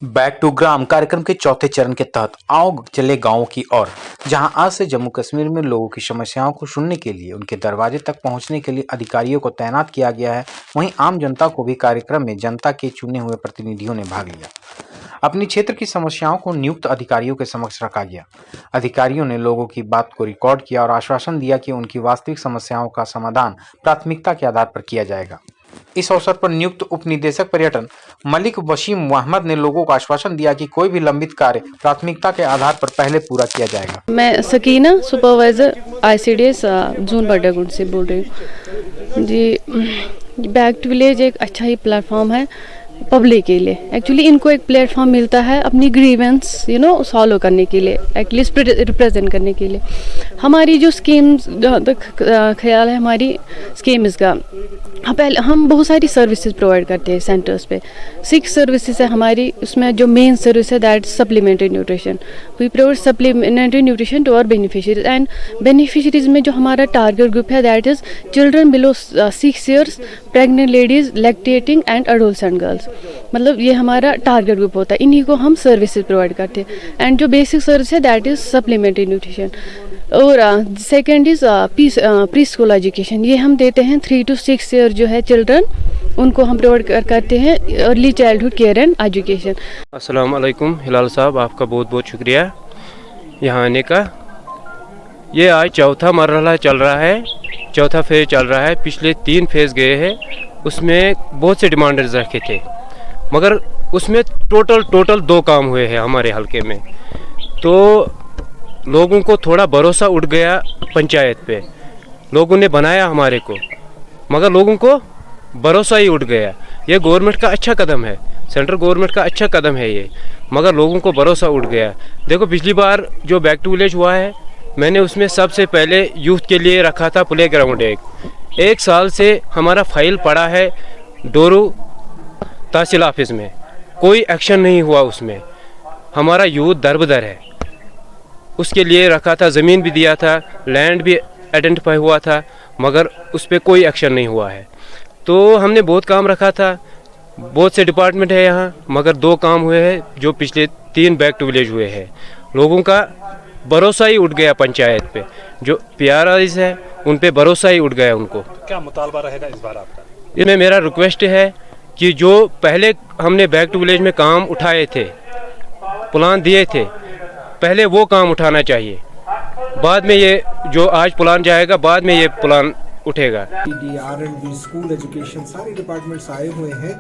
Back to ग्राम कार्यक्रम के चौथे चरण के तहत आओ चले गांवों की ओर, जहां आज से जम्मू कश्मीर में लोगों की समस्याओं को सुनने के लिए उनके दरवाजे तक पहुंचने के लिए अधिकारियों को तैनात किया गया है। वहीं आम जनता को भी कार्यक्रम में जनता के चुने हुए प्रतिनिधियों ने भाग लिया। अपनी क्षेत्र की समस्याओं को नियुक्त अधिकारियों के समक्ष रखा गया। अधिकारियों ने लोगों की बात को रिकॉर्ड किया और आश्वासन दिया कि उनकी वास्तविक समस्याओं का समाधान प्राथमिकता के आधार पर किया जाएगा। इस अवसर पर नियुक्त उप निदेशक पर्यटन मलिक वसीम अहमद ने लोगों को आश्वासन दिया कि कोई भी लंबित कार्य प्राथमिकता के आधार पर पहले पूरा किया जाएगा। मैं सकीना सुपरवाइजर ICDS जोन बड्डागुंड से बोल रही हूँ जी। बैक टू विलेज एक अच्छा ही प्लेटफॉर्म है पब्लिक के लिए। एक्चुअली इनको एक प्लेटफॉर्म मिलता है अपनी ग्रीवेंस सॉल्व करने के लिए, एटलीस्ट रिप्रेजेंट करने के लिए। हमारी जो स्कीम्स, जहाँ तक ख्याल है हमारी स्कीम्स का, पहले हम बहुत सारी सर्विसेज प्रोवाइड करते हैं सेंटर्स पे। 6 सर्विसेज है हमारी। उसमें जो मेन सर्विस है that supplementary nutrition. We provide supplementary nutrition to our beneficiaries. And beneficiaries में जो हमारा टारगेट ग्रुप है that is children below 6 years, pregnant ladies, lactating and adolescent girls. मतलब ये हमारा टारगेट ग्रुप होता है, इन्हीं को हम सर्विसेज प्रोवाइड करते हैं। एंड जो बेसिक सर्विस है दैट इज़ सप्लीमेंट्री न्यूट्रिशन। और second is pre school education. ये हम देते हैं 3 to 6 ईयर जो है चिल्ड्रन, उनको हम प्रोवाइड करते हैं early childhood care and education. अस्सलाम वालेकुम हिलाल साहब, आपका बहुत बहुत शुक्रिया यहाँ आने का। ये आज चौथा मरहला चल रहा है, चौथा फेज़ चल रहा है। पिछले 3 फेज़ गए हैं, उसमें बहुत से डिमांडर्स रखे थे, मगर उसमें टोटल 2 काम हुए हैं हमारे हलके में। तो लोगों को थोड़ा भरोसा उठ गया पंचायत पे। लोगों ने बनाया हमारे को, मगर लोगों को भरोसा ही उठ गया। ये गवर्नमेंट का अच्छा कदम है, सेंट्रल गवर्नमेंट का अच्छा कदम है ये, मगर लोगों को भरोसा उठ गया। देखो पिछली बार जो बैक टू विलेज हुआ है, मैंने उसमें सबसे पहले यूथ के लिए रखा था प्ले ग्राउंड। एक साल से हमारा फाइल पड़ा है डोरू तहसील ऑफिस में, कोई एक्शन नहीं हुआ उसमें। हमारा यूथ दरबदर है, उसके लिए रखा था, ज़मीन भी दिया था, लैंड भी आइडेंटिफाई हुआ था, मगर उस पर कोई एक्शन नहीं हुआ है। तो हमने बहुत काम रखा था, बहुत से डिपार्टमेंट है यहाँ, मगर 2 काम हुए हैं जो पिछले 3 बैक टू विलेज हुए हैं। लोगों का भरोसा ही उठ गया पंचायत पे, जो PRIs है उन पे भरोसा ही उठ गया उनको। क्या मुतालबा रहेगा इस बार आपका? इसमें मेरा रिक्वेस्ट है कि जो पहले हमने बैक टू विलेज में काम उठाए थे, प्लान दिए थे, पहले वो काम उठाना चाहिए। बाद में ये जो आज प्लान जाएगा, बाद में ये प्लान उठेगा। R&D, स्कूल एजुकेशन, सारे डिपार्टमेंट्स आए हुए हैं,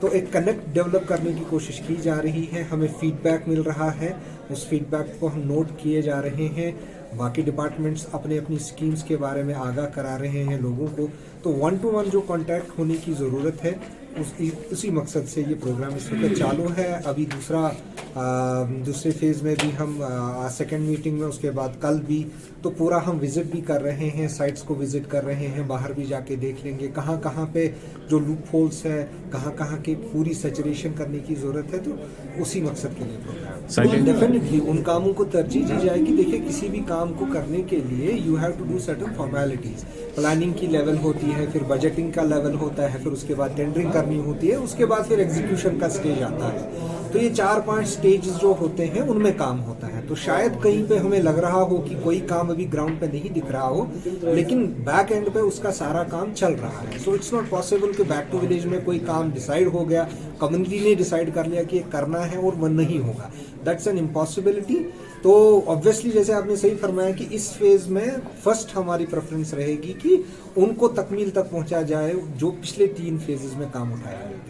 तो एक कनेक्ट डेवलप करने की कोशिश की जा रही है। हमें फीडबैक मिल रहा है, उस फीडबैक को हम नोट किए जा रहे हैं। बाकी डिपार्टमेंट्स अपनी स्कीम्स के बारे में आगाह करा रहे हैं लोगों को। तो 1-to-1 जो कांटेक्ट होने की ज़रूरत है, उसी मकसद से ये प्रोग्राम इस वक्त चालू है। अभी दूसरे फेज़ में भी हम सेकेंड मीटिंग में, उसके बाद कल भी, तो पूरा हम विज़िट भी कर रहे हैं, साइट्स को विज़िट कर रहे हैं, बाहर भी जाके देख लेंगे कहाँ कहाँ पे जो लूप होल्स है, कहाँ कहाँ की पूरी सैचुरेशन करने की ज़रूरत है। तो उसी मकसद के लिए प्रोग्राम डेफिनेटली उन कामों को तरजीह दी जाएगी। देखिए, किसी भी काम को करने के लिए you have to do certain formalities. Planning की लेवल होती है, फिर बजटिंग का लेवल होता है, फिर उसके बाद टेंडरिंग करनी होती है, उसके बाद फिर एग्जीक्यूशन का स्टेज आता है। तो ये 4-5 स्टेज जो होते हैं उनमें काम होता है। तो शायद कहीं पे हमें लग रहा हो कि कोई काम अभी ग्राउंड पे नहीं दिख रहा हो, लेकिन बैक एंड पे उसका सारा काम चल रहा है। सो इट्स नॉट पॉसिबल कि बैक टू विलेज में कोई काम डिसाइड हो गया, कम्युनिटी ने डिसाइड कर लिया कि ये करना है और वो नहीं होगा। That's an impossibility. तो ऑब्वियसली जैसे आपने सही फरमाया कि इस फेज में फर्स्ट हमारी प्रेफरेंस रहेगी कि उनको तकमील तक पहुंचा जाए जो पिछले 3 फेजेस में काम उठाया गया।